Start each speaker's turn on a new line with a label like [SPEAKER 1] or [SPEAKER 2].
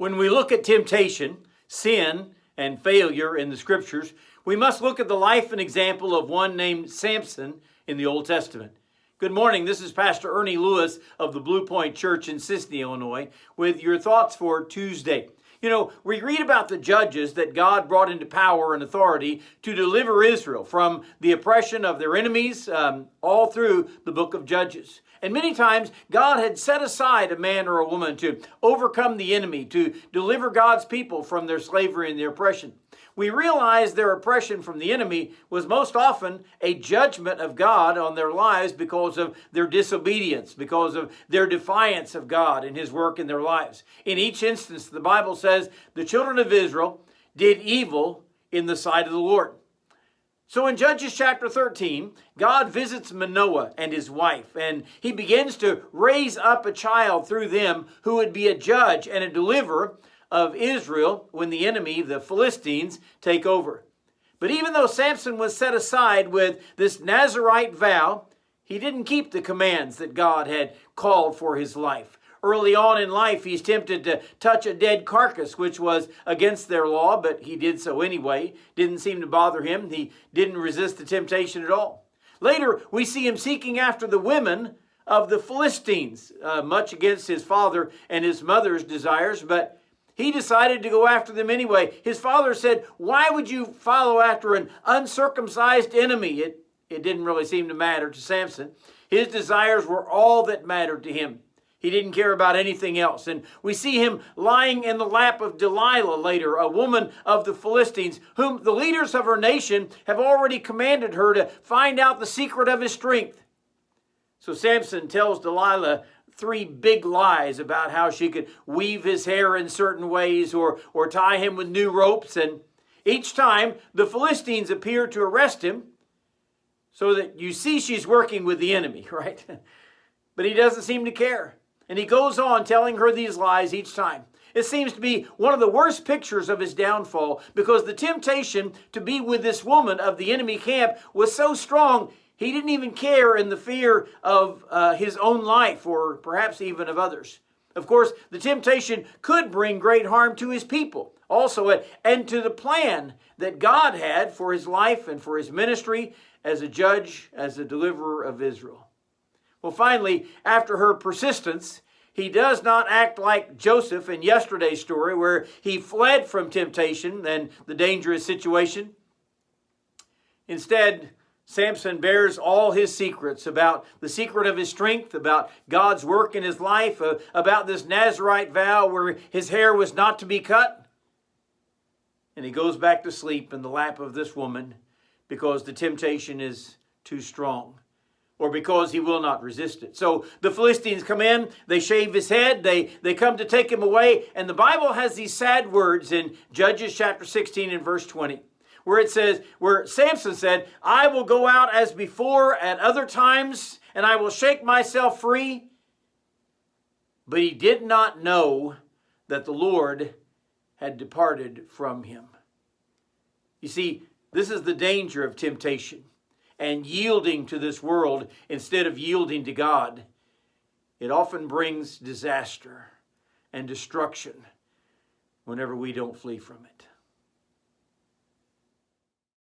[SPEAKER 1] When we look at temptation, sin, and failure in the Scriptures, we must look at the life and example of one named Samson in the Old Testament. Good morning. This is Pastor Ernie Lewis of the Blue Point Church in Sisney, Illinois, with your thoughts for Tuesday. You know, we read about the judges that God brought into power and authority to deliver Israel from the oppression of their enemies all through the book of Judges. And many times God had set aside a man or a woman to overcome the enemy, to deliver God's people from their slavery and their oppression. We realize their oppression from the enemy was most often a judgment of God on their lives because of their disobedience, because of their defiance of God and His work in their lives. In each instance, the Bible says the children of Israel did evil in the sight of the Lord. So in Judges chapter 13, God visits Manoah and his wife, and He begins to raise up a child through them who would be a judge and a deliverer of Israel when the enemy, the Philistines, take over. But even though Samson was set aside with this Nazirite vow, he didn't keep the commands that God had called for his life. Early on in life, he's tempted to touch a dead carcass, which was against their law, but he did so anyway. Didn't seem to bother him. He didn't resist the temptation at all. Later, we see him seeking after the women of the Philistines, much against his father and his mother's desires, but he decided to go after them anyway. His father said, "Why would you follow after an uncircumcised enemy?" It didn't really seem to matter to Samson. His desires were all that mattered to him. He didn't care about anything else. And we see him lying in the lap of Delilah later, a woman of the Philistines, whom the leaders of her nation have already commanded her to find out the secret of his strength. So Samson tells Delilah 3 big lies about how she could weave his hair in certain ways or tie him with new ropes. And each time the Philistines appear to arrest him, so that you see she's working with the enemy, right? But he doesn't seem to care. And he goes on telling her these lies each time. It seems to be one of the worst pictures of his downfall, because the temptation to be with this woman of the enemy camp was so strong, he didn't even care in the fear of his own life or perhaps even of others. Of course, the temptation could bring great harm to his people also, and to the plan that God had for his life and for his ministry as a judge, as a deliverer of Israel. Well, finally, after her persistence, he does not act like Joseph in yesterday's story, where he fled from temptation and the dangerous situation. Instead, Samson bears all his secrets about the secret of his strength, about God's work in his life, about this Nazirite vow where his hair was not to be cut. And he goes back to sleep in the lap of this woman because the temptation is too strong, or because he will not resist it. So the Philistines come in, they shave his head, they come to take him away, and the Bible has these sad words in Judges chapter 16 and verse 20. Where it says, where Samson said, "I will go out as before at other times, and I will shake myself free." But he did not know that the Lord had departed from him. You see, this is the danger of temptation and yielding to this world instead of yielding to God. It often brings disaster and destruction whenever we don't flee from it.